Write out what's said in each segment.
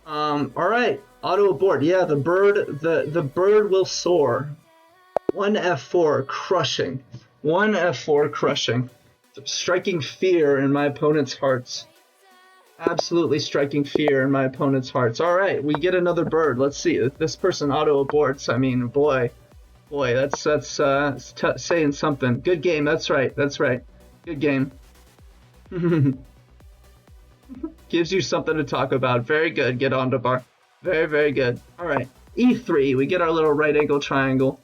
All right, auto abort. Yeah, the bird will soar. One F4 crushing. One F4 crushing. Striking fear in my opponent's hearts. Absolutely striking fear in my opponent's hearts. All right, we get another bird. Let's see. If this person auto aborts, I mean, boy, that's saying something. Good game. That's right. That's right. Good game. Gives you something to talk about. Very good. Get on to bar. Very, very good. All right. E3. We get our little right angle triangle.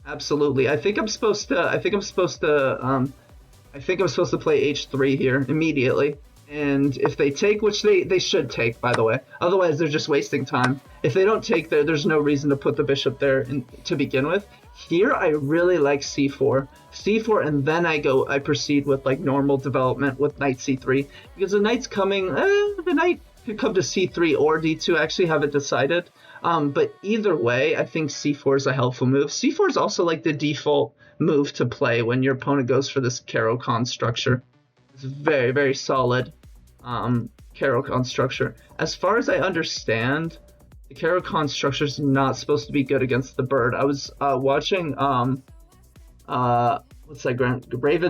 Absolutely. I think I'm supposed to. I think I'm supposed to play H3 here immediately. And if they take, which they should take, by the way, otherwise they're just wasting time. If they don't take there, there's no reason to put the bishop there to begin with. Here, I really like c4. c4, and then I proceed with like normal development with knight c3. Because the knight's coming, the knight could come to c3 or d2, I actually haven't decided. But either way, I think c4 is a helpful move. c4 is also like the default move to play when your opponent goes for this Caro-Kann structure. It's very, very solid Caro-Kann structure. As far as I understand, the Caro-Kann structure is not supposed to be good against the bird. I was watching Raven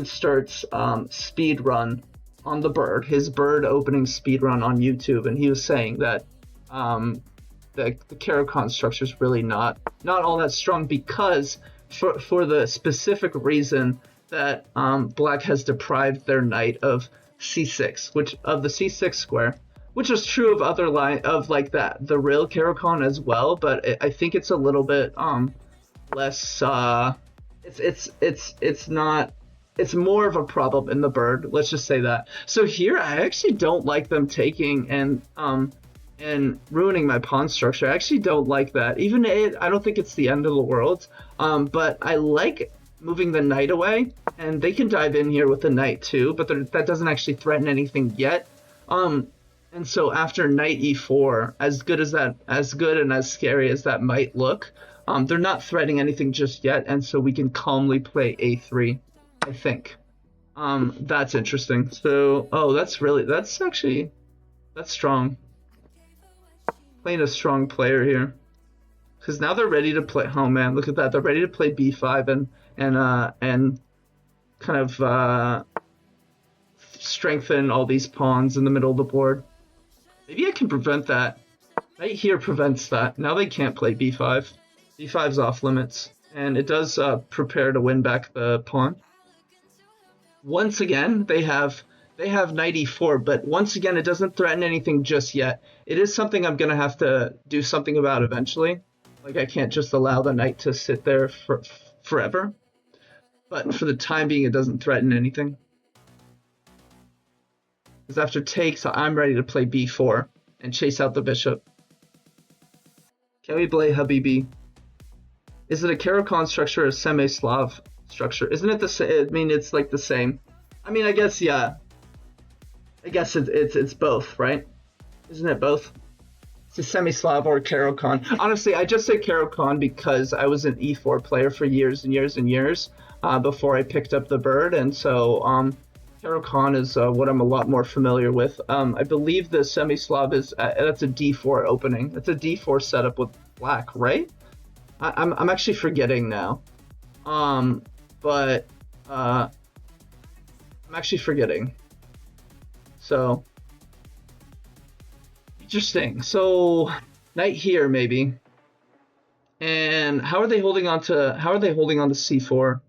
Sturt's speedrun on the bird, his bird opening speedrun on YouTube, and he was saying that the Caro-Kann structure is really not all that strong because for the specific reason that Black has deprived their knight of c6, which of the c6 square, which is true of other the real Caro-Kann as well, but I think it's a little bit less. It's more of a problem in the bird. Let's just say that. So here, I actually don't like them taking and ruining my pawn structure. I actually don't like that. I don't think it's the end of the world. But I like moving the knight away, and they can dive in here with the knight too, but that doesn't actually threaten anything yet. And so after knight e4, as good and as scary as that might look, they're not threatening anything just yet, and so we can calmly play a3, I think. That's interesting. So, that's strong. Playing a strong player here. Because now they're ready to play, oh man, look at that. They're ready to play b5 and kind of strengthen all these pawns in the middle of the board. Maybe I can prevent that. Right here prevents that. Now they can't play b5. b5's off limits, and it does prepare to win back the pawn. Once again, they have knight e4, but once again, it doesn't threaten anything just yet. It is something I'm going to have to do something about eventually. Like, I can't just allow the knight to sit there forever. But for the time being, it doesn't threaten anything. Because after takes, I'm ready to play b4 and chase out the bishop. Can we play Habibi? Is it a Caro-Kann structure or a semi-Slav structure? Isn't it the same? I mean, it's like the same. I mean, I guess, yeah. I guess it's both, right? Isn't it both? It's a semi-Slav or Caro-Kann. Honestly, I just say Caro-Kann because I was an e4 player for years and years and years before I picked up the bird, and so Caro-Kann is what I'm a lot more familiar with. I believe the semi-Slav that's a d4 opening. That's a d4 setup with Black, right? I'm actually forgetting now. But I'm actually forgetting. So interesting. So knight here maybe. And how are they holding on to c4?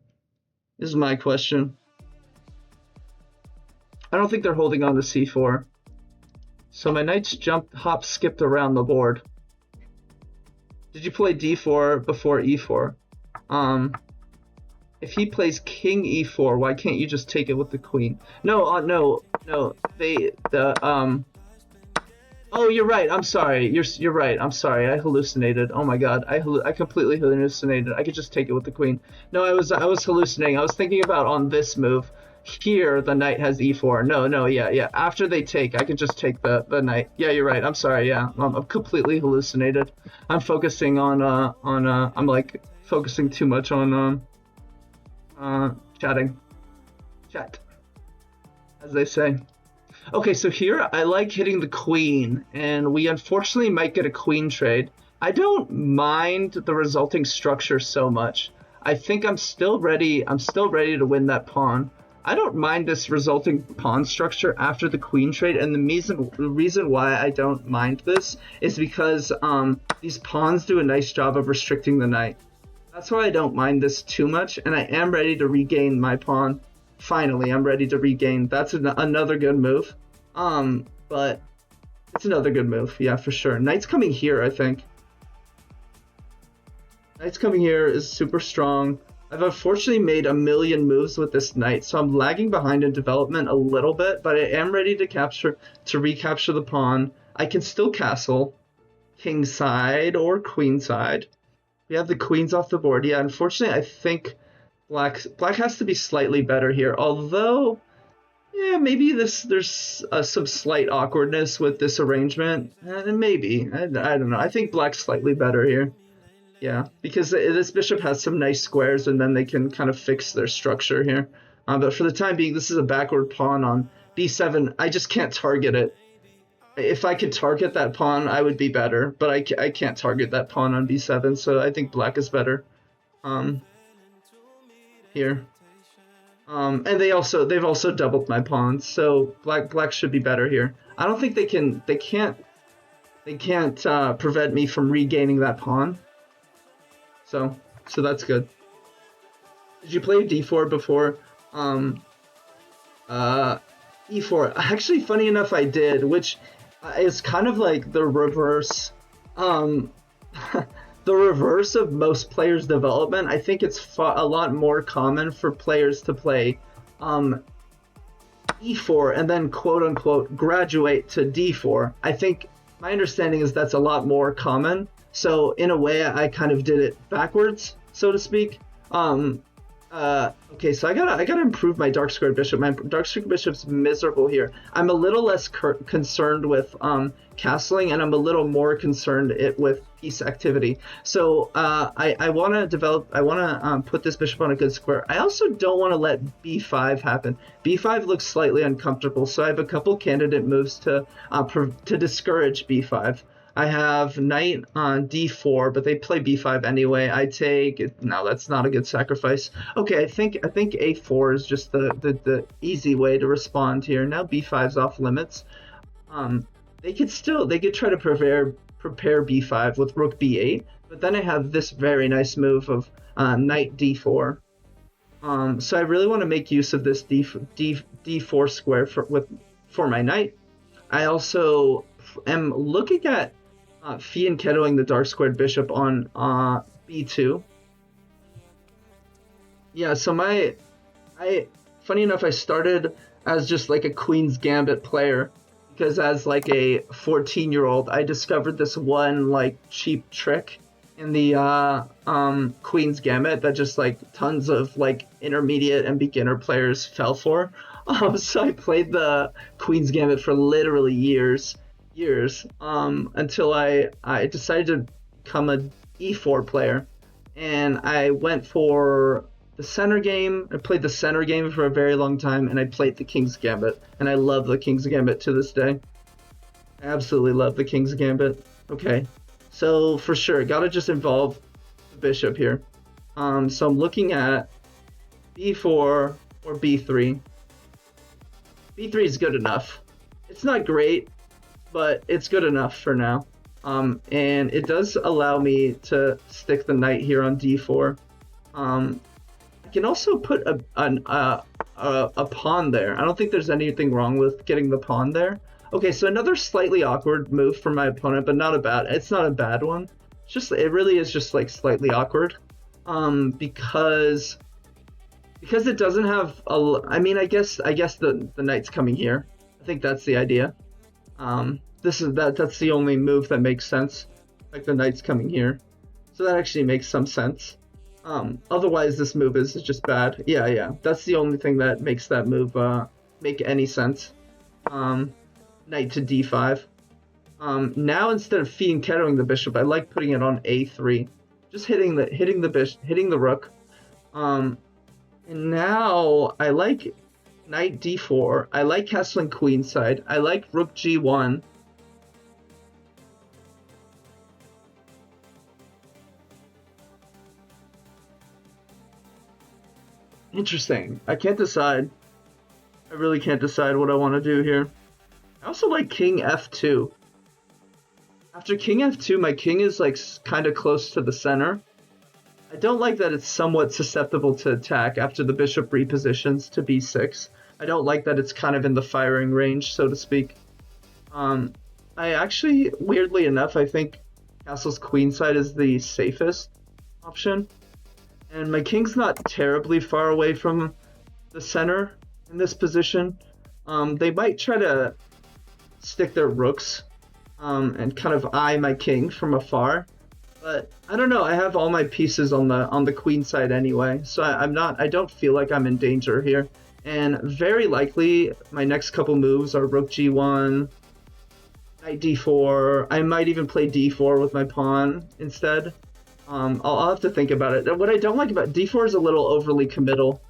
This is my question. I don't think they're holding on to c4. So my knights skipped around the board. Did you play d4 before e4? If he plays king e4, why can't you just take it with the queen? No, no. Oh, you're right. I'm sorry. You're right. I'm sorry. I hallucinated. Oh my god. I completely hallucinated. I could just take it with the queen. No, I was hallucinating. I was thinking about on this move. Here, the knight has e4. No, yeah. After they take, I can just take the knight. Yeah, you're right. I'm sorry. Yeah, I'm completely hallucinated. I'm focusing I'm like focusing too much on chat, as they say. Okay, so here I like hitting the queen, and we unfortunately might get a queen trade. I don't mind the resulting structure so much. I think I'm still ready. I'm still ready to win that pawn. I don't mind this resulting pawn structure after the queen trade, and the reason why I don't mind this is because these pawns do a nice job of restricting the knight. That's why I don't mind this too much, and I am ready to regain my pawn. Finally, I'm ready to regain. That's another good move. But it's another good move, yeah, for sure. Knight's coming here, I think. Knight's coming here is super strong. I've unfortunately made a million moves with this knight, so I'm lagging behind in development a little bit, but I am ready to recapture the pawn. I can still castle king side or queen side. We have the queens off the board. Yeah, unfortunately, I think black has to be slightly better here. Although, yeah, maybe there's some slight awkwardness with this arrangement. Maybe. I don't know. I think black's slightly better here. Yeah, because this bishop has some nice squares, and then they can kind of fix their structure here. But for the time being, this is a backward pawn on b7. I just can't target it. If I could target that pawn, I would be better, but I can't target that pawn on b7, so I think black is better here. And they've also doubled my pawns, so black should be better here. I don't think they can't prevent me from regaining that pawn. So that's good. Did you play d4 before? e4. Actually, funny enough, I did, which is kind of like the reverse. The reverse of most players' development. I think it's a lot more common for players to play e4 and then quote unquote graduate to d4. I think my understanding is that's a lot more common. So in a way, I kind of did it backwards, so to speak. Okay, so I gotta improve my dark squared bishop. My dark squared bishop's miserable here. I'm a little less concerned with castling, and I'm a little more concerned with piece activity. So I want to put this bishop on a good square. I also don't want to let b5 happen. b5 looks slightly uncomfortable, so I have a couple candidate moves to discourage b5. I have knight on d4, but they play b5 anyway. I take no, that's not a good sacrifice. Okay, I think a4 is just the easy way to respond here. Now b5's off limits. They could try to prepare b5 with rook b8, but then I have this very nice move of knight d4. So I really want to make use of this d4 square for my knight. I also am looking at fianchettoing the dark squared bishop on b2. Yeah, so funny enough, I started as just like a Queen's Gambit player, because as like a 14-year-old, I discovered this one like cheap trick in the Queen's Gambit that just like tons of like intermediate and beginner players fell for. So I played the Queen's Gambit for literally years, until I decided to become an e4 player, and I went for the center game. I played the center game for a very long time, and I played the King's Gambit, and I love the King's Gambit to this day. I absolutely love the King's Gambit. Okay, so for sure, gotta just involve the bishop here. So I'm looking at b4 or b3. b3 is good enough. It's not great, but it's good enough for now. And it does allow me to stick the knight here on d4. I can also put a pawn there. I don't think there's anything wrong with getting the pawn there. Okay, so another slightly awkward move from my opponent, but it's not a bad one. It really is just like slightly awkward. Because it doesn't have I guess the knight's coming here. I think that's the idea. That's the only move that makes sense. Like the knight's coming here. So that actually makes some sense. Otherwise this move is just bad. Yeah. That's the only thing that makes that move make any sense. Knight to d5. Now instead of fianchettoing the bishop, I like putting it on a3. Just hitting the rook. And now I like knight d4. I like castling queenside. I like rook g1. Interesting. I can't decide. I really can't decide what I want to do here. I also like king f2. After king f2, my king is like kind of close to the center. I don't like that it's somewhat susceptible to attack after the bishop repositions to b6. I don't like that it's kind of in the firing range, so to speak. I actually, weirdly enough, I think castle's queenside is the safest option. And my king's not terribly far away from the center in this position. They might try to stick their rooks and kind of eye my king from afar. But I don't know. I have all my pieces on the queen side anyway, so I don't feel like I'm in danger here. And very likely, my next couple moves are rook g1, knight d4. I might even play d4 with my pawn instead. I'll have to think about it. What I don't like about d4 is a little overly committal.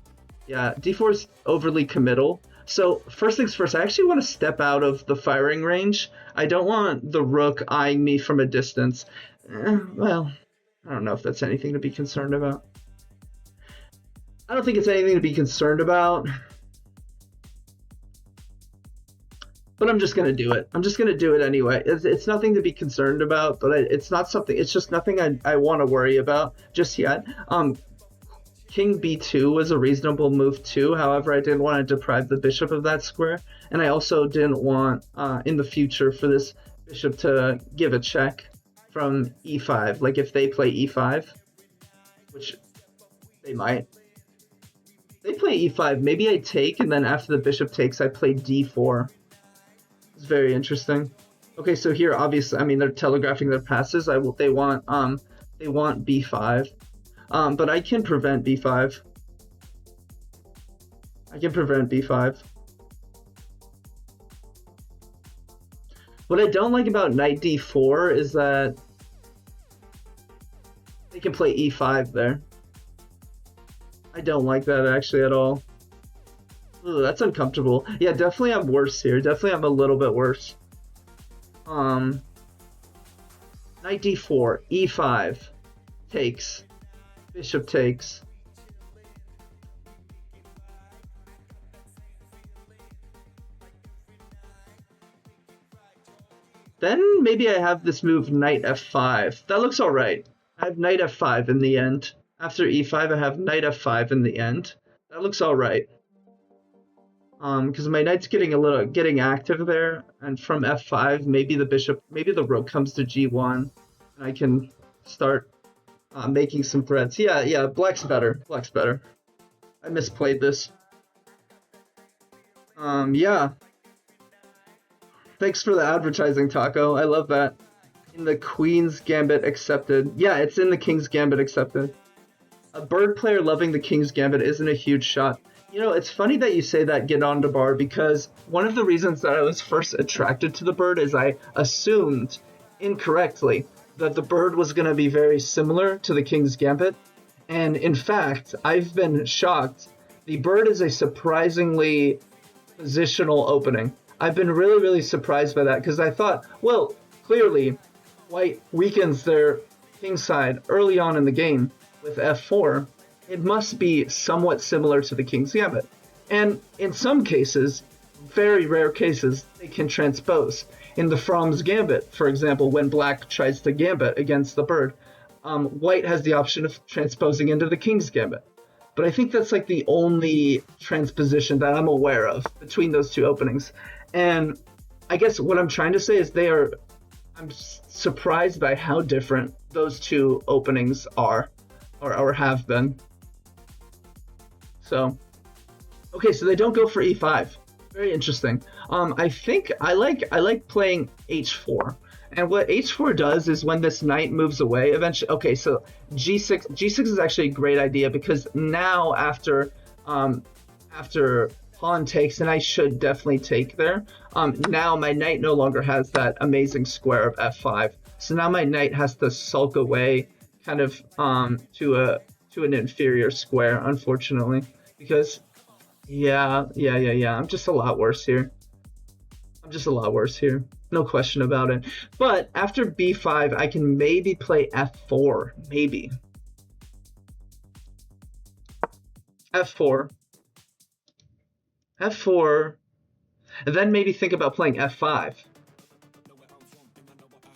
Yeah, d4 is overly committal. So first things first, I actually want to step out of the firing range. I don't want the rook eyeing me from a distance. Well, I don't know if that's anything to be concerned about. I don't think it's anything to be concerned about. But I'm just going to do it. I'm just going to do it anyway. It's nothing to be concerned about, but it's not something, it's just nothing I want to worry about just yet. King b2 was a reasonable move too. However, I didn't want to deprive the bishop of that square. And I also didn't want in the future for this bishop to give a check from e5. Like if they play e5, which they might. They play e5, maybe I take, and then after the bishop takes, I play d4. It's very interesting. Okay, so here, obviously, I mean, they're telegraphing their passes. They want b5, but I can prevent b5. I can prevent b5. What I don't like about knight d4 is that they can play e5 there. I don't like that actually at all. Ooh, that's uncomfortable. Yeah, definitely I'm worse here. Definitely I'm a little bit worse. Knight d4, e5, takes, bishop takes. Then maybe I have this move knight f5. That looks alright. I have knight f5 in the end. After e5, I have knight f5 in the end. That looks alright. Because my knight's getting active there, and from f5, maybe the rook comes to g1, and I can start making some threats. Yeah, black's better. Black's better. I misplayed this. Yeah. Thanks for the advertising, Taco. I love that. In the Queen's Gambit accepted. Yeah, it's in the King's Gambit accepted. A bird player loving the King's Gambit isn't a huge shot. You know, it's funny that you say that, Get On to Bar, because one of the reasons that I was first attracted to the bird is I assumed, incorrectly, that the bird was going to be very similar to the King's Gambit. And in fact, I've been shocked. The bird is a surprisingly positional opening. I've been really, really surprised by that, because I thought, well, clearly, white weakens their king side early on in the game with f4. It must be somewhat similar to the King's Gambit. And in some cases, very rare cases, they can transpose. In the Fromm's Gambit, for example, when black tries to gambit against the bird, white has the option of transposing into the King's Gambit. But I think that's like the only transposition that I'm aware of between those two openings. And I guess what I'm trying to say is I'm surprised by how different those two openings are, or have been. So, okay, so they don't go for e5. Very interesting. I think I like playing h4. And what h4 does is when this knight moves away, eventually, okay, so g6 is actually a great idea, because now after pawn takes, and I should definitely take there, now my knight no longer has that amazing square of f5. So now my knight has to sulk away kind of to an inferior square, unfortunately, because Yeah. I'm just a lot worse here. I'm just a lot worse here. No question about it. But after b5, I can maybe play f4. Maybe. f4. f4. And then maybe think about playing f5.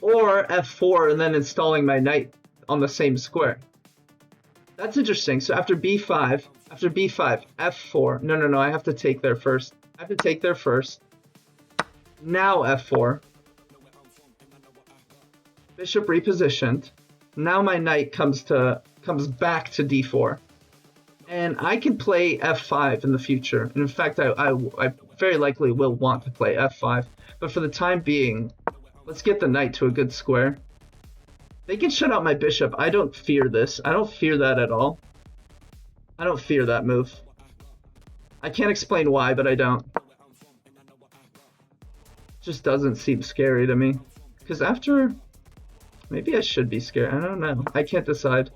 Or f4 and then installing my knight on the same square. That's interesting. So after b5, f4. No, I have to take there first. Now f4. Bishop repositioned. Now my knight comes back to d4. And I can play f5 in the future. And in fact, I very likely will want to play f5. But for the time being, let's get the knight to a good square. They can shut out my bishop. I don't fear this. I don't fear that at all. I don't fear that move. I can't explain why, but I don't. It just doesn't seem scary to me. Because after... Maybe I should be scared. I don't know. I can't decide.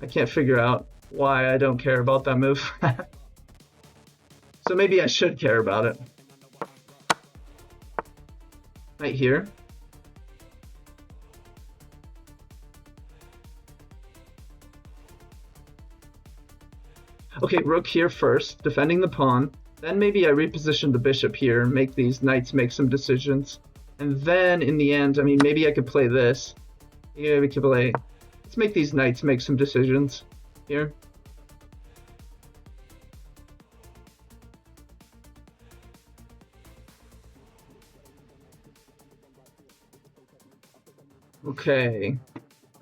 I can't figure out why I don't care about that move. So maybe I should care about it. Right here. Okay, rook here first, defending the pawn. Then maybe I reposition the bishop here, make these knights make some decisions. And then in the end, I mean, maybe I could play this. Yeah, we could play... Let's make these knights make some decisions here. Okay.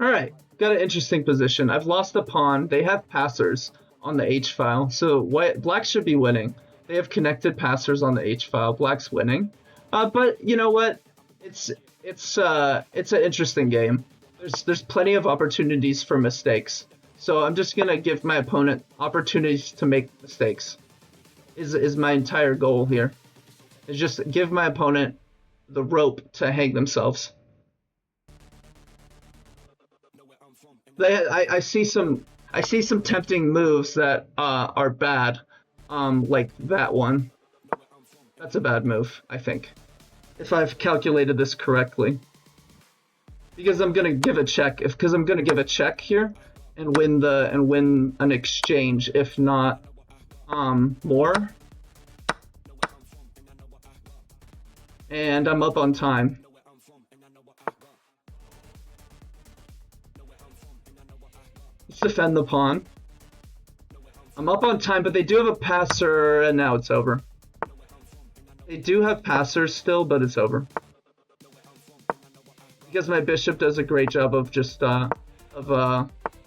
Alright, got an interesting position. I've lost a pawn. They have passers on the h-file, so black should be winning. They have connected passers on the h-file. Black's winning. But you know what? It's an interesting game. There's plenty of opportunities for mistakes. So I'm just gonna give my opponent opportunities to make mistakes. Is my entire goal here. Is just give my opponent the rope to hang themselves. I see some tempting moves that are bad, like that one. That's a bad move, I think, if I've calculated this correctly. Because I'm gonna give a check. Because I'm gonna give a check here and win an exchange, if not more. And I'm up on time. Let's defend the pawn. I'm up on time, but they do have a passer, and now it's over. They do have passers still, but it's over. Because my bishop does a great job of just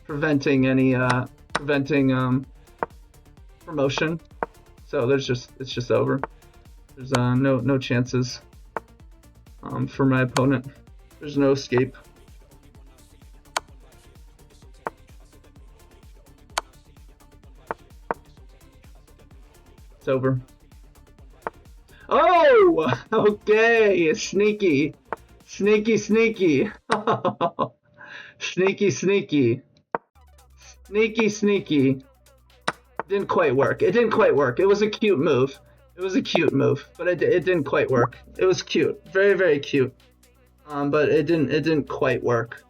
preventing any promotion. So it's just over. There's no chances for my opponent. There's no escape. It's over. Oh, okay, sneaky. Sneaky. Sneaky. Didn't quite work. It didn't quite work. It was a cute move. But it didn't quite work. It was cute. Very, very cute. But it didn't quite work.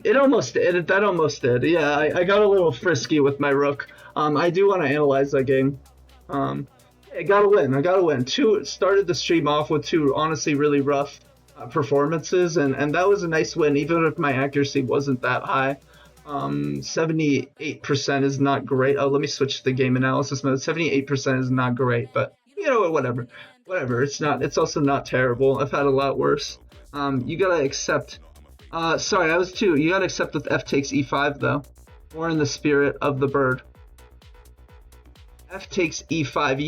It almost did. That almost did. Yeah, I got a little frisky with my rook. I do want to analyze that game. I gotta win. Started the stream off with two honestly really rough performances, and that was a nice win, even if my accuracy wasn't that high. 78% is not great. Oh, let me switch to the game analysis mode. 78% is not great, but you know, whatever. It's also not terrible. I've had a lot worse. You gotta accept. Sorry, I was too. You gotta accept with f takes e5 though. More in the spirit of the bird. F takes e5.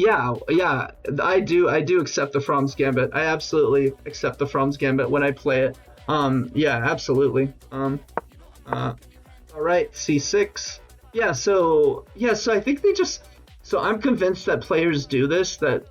Yeah, I do accept the Fromm's Gambit. I absolutely accept the Fromm's Gambit when I play it. Yeah, absolutely. All right, c6. So I think they just. So I'm convinced that players do this. That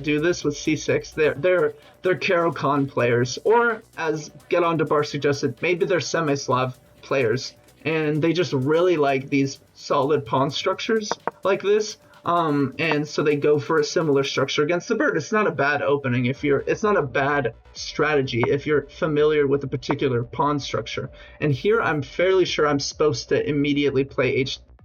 do this with c6. They're Caro-Kann players, or as Get On to Bar suggested, maybe they're Semi-Slav players, and they just really like these solid pawn structures like this. And so they go for a similar structure against the bird. It's not a bad opening it's not a bad strategy if you're familiar with a particular pawn structure. And here I'm fairly sure I'm supposed to immediately play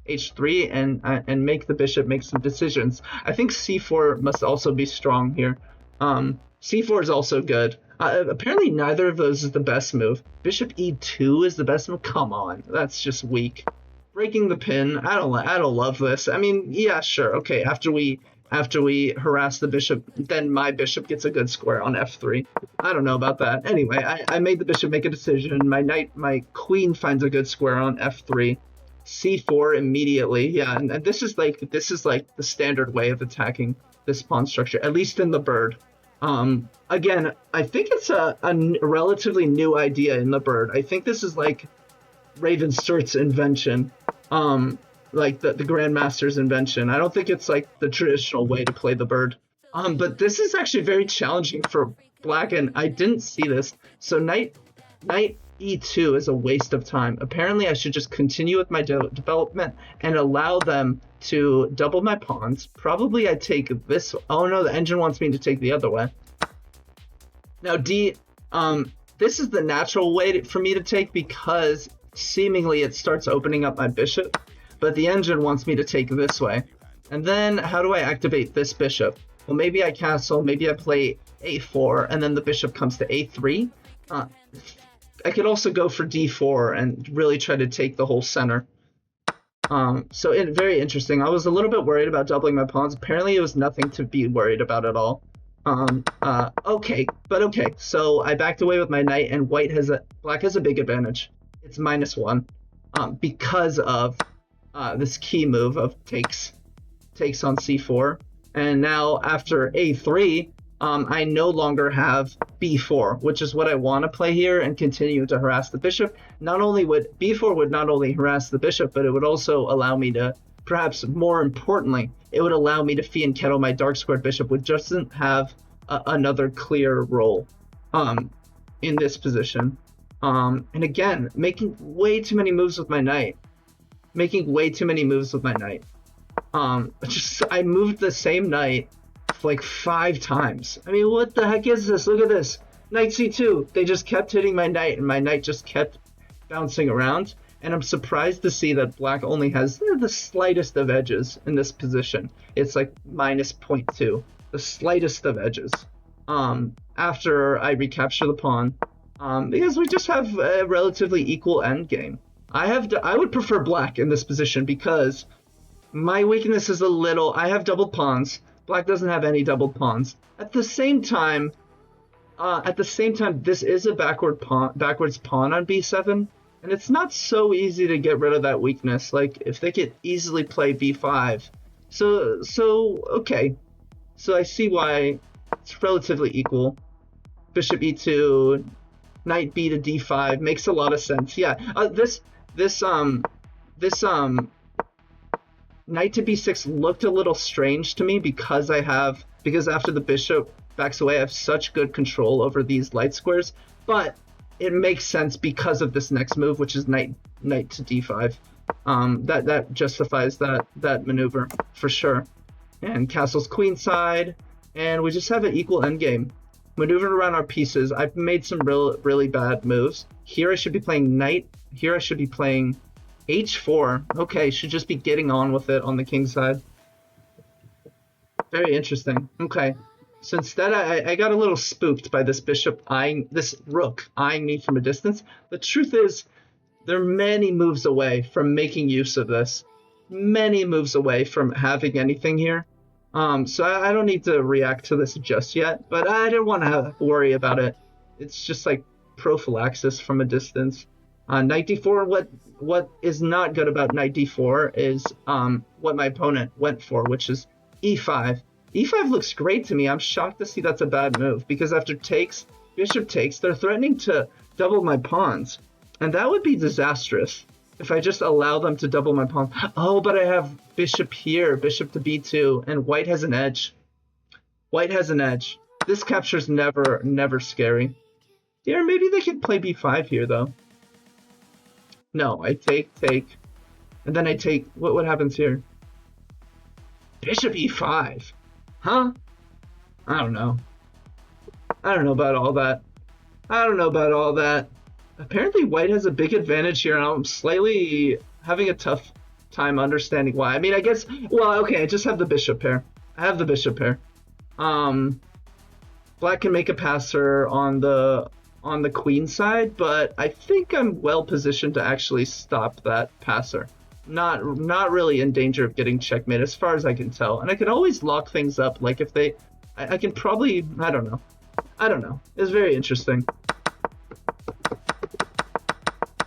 h3 and make the bishop make some decisions. I think c4 must also be strong here. C4 is also good. Apparently neither of those is the best move. Bishop e2 is the best move. Come on, that's just weak. Breaking the pin. I don't love this. I mean, yeah, sure, okay. After we harass the bishop, then my bishop gets a good square on f3. I don't know about that. Anyway, I made the bishop make a decision. My queen finds a good square on f3. c4 immediately. Yeah, and this is like the standard way of attacking this pawn structure, at least in the bird. Again, I think it's a relatively new idea in the bird. I think this is like Raven Sturt's invention, like the Grandmaster's invention. I don't think it's like the traditional way to play the bird. But this is actually very challenging for black, and I didn't see this. So knight e2 is a waste of time. Apparently, I should just continue with my development and allow them to double my pawns. Probably I take this. Oh no, the engine wants me to take the other way. Now this is the natural way for me to take because seemingly it starts opening up my bishop, but the engine wants me to take this way. And then how do I activate this bishop? Well, maybe I castle, maybe I play a4, and then the bishop comes to a3. I could also go for d4 and really try to take the whole center. So very interesting. I was a little bit worried about doubling my pawns. Apparently it was nothing to be worried about at all. Okay. So I backed away with my knight, and black has a big advantage. It's -1, because of this key move of takes on c4. And now after a3, I no longer have b4, which is what I want to play here and continue to harass the bishop. B4 would not only harass the bishop, but it would also allow me to, perhaps more importantly, it would allow me to fee and kettle my dark squared bishop, which doesn't have another clear role in this position. And again, making way too many moves with my knight. I moved the same knight like 5 times. I mean, what the heck is this? Look at this. Knight c2. They just kept hitting my knight, and my knight just kept bouncing around. And I'm surprised to see that black only has the slightest of edges in this position. It's like -0.2. The slightest of edges. After I recapture the pawn. Because we just have a relatively equal endgame. I would prefer black in this position because my weakness is I have doubled pawns. Black doesn't have any doubled pawns. At the same time, this is a backwards pawn on b7, and it's not so easy to get rid of that weakness. Like if they could easily play b5, okay. So I see why it's relatively equal. Bishop e2, knight b to d5 makes a lot of sense. Yeah, this knight to b6 looked a little strange to me because after the bishop backs away, I have such good control over these light squares, but it makes sense because of this next move, which is knight to d5. That justifies that maneuver for sure. And castle's queenside, and we just have an equal endgame. Maneuvering around our pieces, I've made some really bad moves. Here I should be playing knight. Here I should be playing h4. Okay, should just be getting on with it on the king side. Very interesting. Okay, so instead I got a little spooked by this rook eyeing me from a distance. The truth is, they're many moves away from making use of this. Many moves away from having anything here. So I don't need to react to this just yet, but I didn't want to worry about it. It's just like prophylaxis from a distance. Knight d4, what is not good about knight d4 is what my opponent went for, which is e5. e5 looks great to me. I'm shocked to see that's a bad move, because after bishop takes, they're threatening to double my pawns, and that would be disastrous if I just allow them to double my pawn. Oh, but I have bishop here, bishop to b2, and white has an edge. This capture's never scary. Here, maybe they could play b5 here, though. No, I take, and then I take. What happens here? Bishop e5. Huh? I don't know. I don't know about all that. I don't know about all that. Apparently white has a big advantage here, and I'm slightly having a tough time understanding why. I mean, I guess, well, okay, I just have the bishop pair. I have the bishop pair. Black can make a passer on the queen side, but I think I'm well positioned to actually stop that passer. Not really in danger of getting checkmate as far as I can tell. And I can always lock things up. Like if they, I can probably, I don't know. It's very interesting.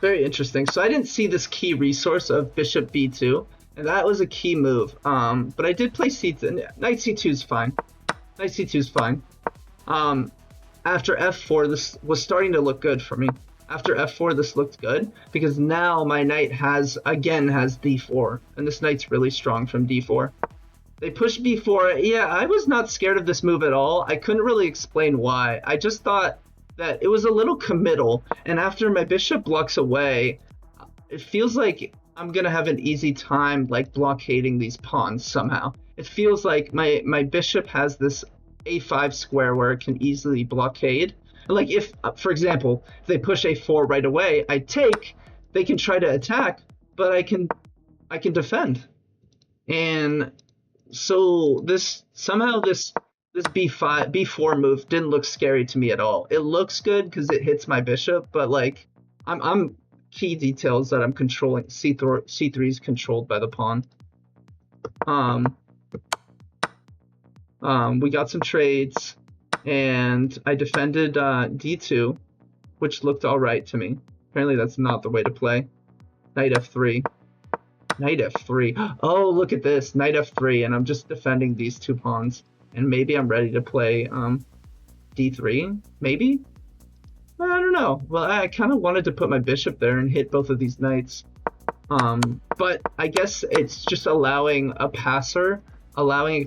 Very interesting. So I didn't see this key resource of bishop b2, and that was a key move. But I did play c2. Knight c2 is fine. Knight c2 is fine. After f4, this was starting to look good for me. After f4, this looked good because now my knight has d4, and this knight's really strong from d4. They pushed b4. Yeah, I was not scared of this move at all. I couldn't really explain why. I just thought that it was a little committal, and after my bishop blocks away, it feels like I'm gonna have an easy time like blockading these pawns somehow. It feels like my bishop has this a5 square where it can easily blockade. Like if, for example, if they push a4 right away, I take, they can try to attack, but I can defend. And so this b4 move didn't look scary to me at all. It looks good because it hits my bishop, but like I'm key details that I'm controlling. c3 is controlled by the pawn. We got some trades, and I defended d2, which looked all right to me. Apparently that's not the way to play. Knight f3. Knight f3. Oh, look at this. Knight f3, and I'm just defending these two pawns. And maybe I'm ready to play d3, maybe? I don't know. Well, I kind of wanted to put my bishop there and hit both of these knights. But I guess it's just allowing a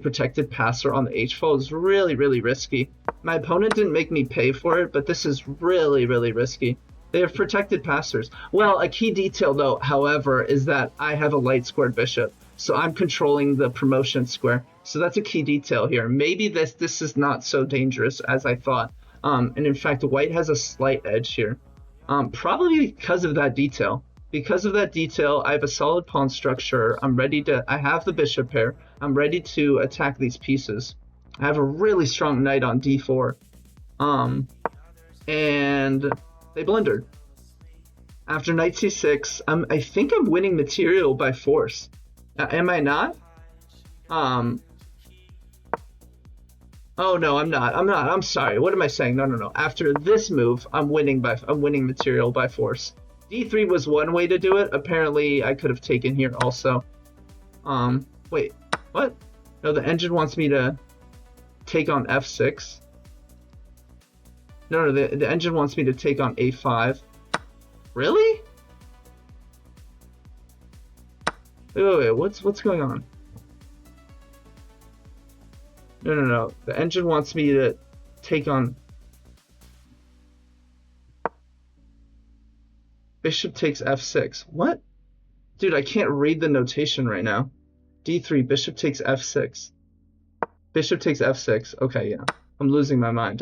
protected passer on the h-file is really, really risky. My opponent didn't make me pay for it, but this is really, really risky. They have protected passers. Well, a key detail, though, however, is that I have a light squared bishop, so I'm controlling the promotion square. So that's a key detail here. Maybe this is not so dangerous as I thought. And in fact, white has a slight edge here, probably because of that detail. Because of that detail, I have a solid pawn structure. I have the bishop pair. I'm ready to attack these pieces. I have a really strong knight on d4. And they blundered. After knight c6, I think I'm winning material by force. Am I not? Oh no, I'm not. I'm sorry. What am I saying? No. After this move, I'm winning material by force. d3 was one way to do it. Apparently, I could have taken here also. Wait, what? No, the engine wants me to take on f6. No, the engine wants me to take on a5. Really? Wait, what's going on? No. The engine wants me to take on... Bishop takes f6. What? Dude, I can't read the notation right now. d3, bishop takes f6. Bishop takes f6. Okay, yeah. I'm losing my mind.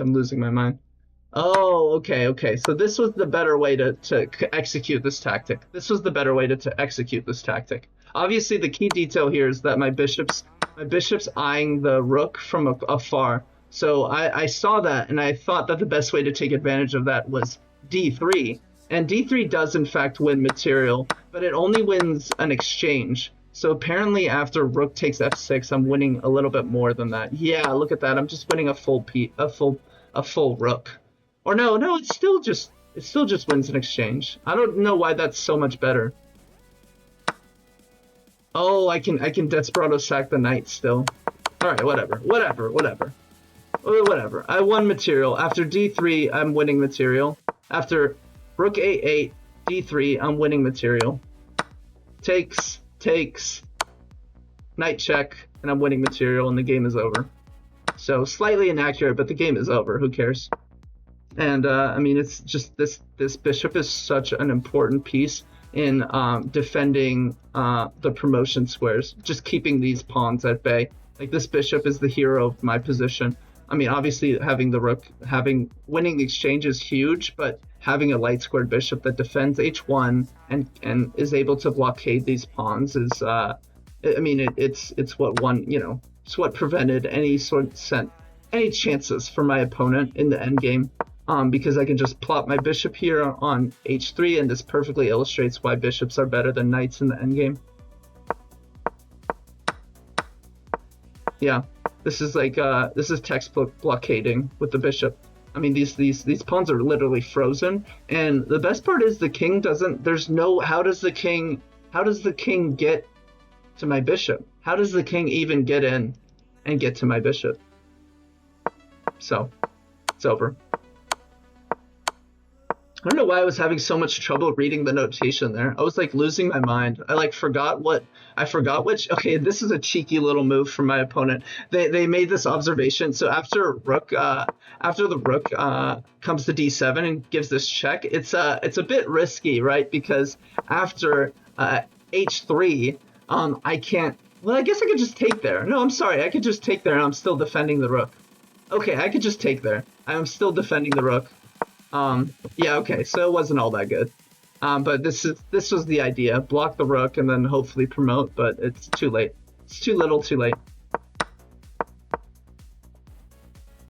Oh, okay. So this was the better way to execute this tactic. Obviously, the key detail here is that my bishop's eyeing the rook from afar. So I saw that, and I thought that the best way to take advantage of that was d3. And d3 does, in fact, win material, but it only wins an exchange. So apparently after rook takes f6, I'm winning a little bit more than that. Yeah, look at that. I'm just winning a full rook. Or no, it still just wins an exchange. I don't know why that's so much better. Oh, I can Desperado sack the knight still. All right, whatever. I won material. After d3, I'm winning material. After rook a8, d3, I'm winning material. Takes, knight check, and I'm winning material, and the game is over. So slightly inaccurate, but the game is over. Who cares? And I mean, it's just this bishop is such an important piece in defending the promotion squares, just keeping these pawns at bay. Like this bishop is the hero of my position. I mean, obviously having the rook, winning the exchange is huge, but having a light squared bishop that defends h1 and is able to blockade these pawns is, I mean, it's what it's what prevented any chances for my opponent in the endgame. Because I can just plot my bishop here on h3, and this perfectly illustrates why bishops are better than knights in the endgame. Yeah, this is like this is textbook blockading with the bishop. I mean, these pawns are literally frozen, and the best part is the king doesn't. There's no. How does the king get to my bishop? How does the king even get in and get to my bishop? So it's over. I don't know why I was having so much trouble reading the notation there. I was like losing my mind. I like forgot which. Okay, this is a cheeky little move from my opponent. They made this observation. So after the rook comes to d7 and gives this check, it's a bit risky, right? Because after h3, I can't. Well, I guess I could just take there. No, I'm sorry. I could just take there, and I'm still defending the rook. Okay, I could just take there. I'm still defending the rook. Yeah, okay, so it wasn't all that good. But this was the idea. Block the rook and then hopefully promote, but it's too late. It's too little too late.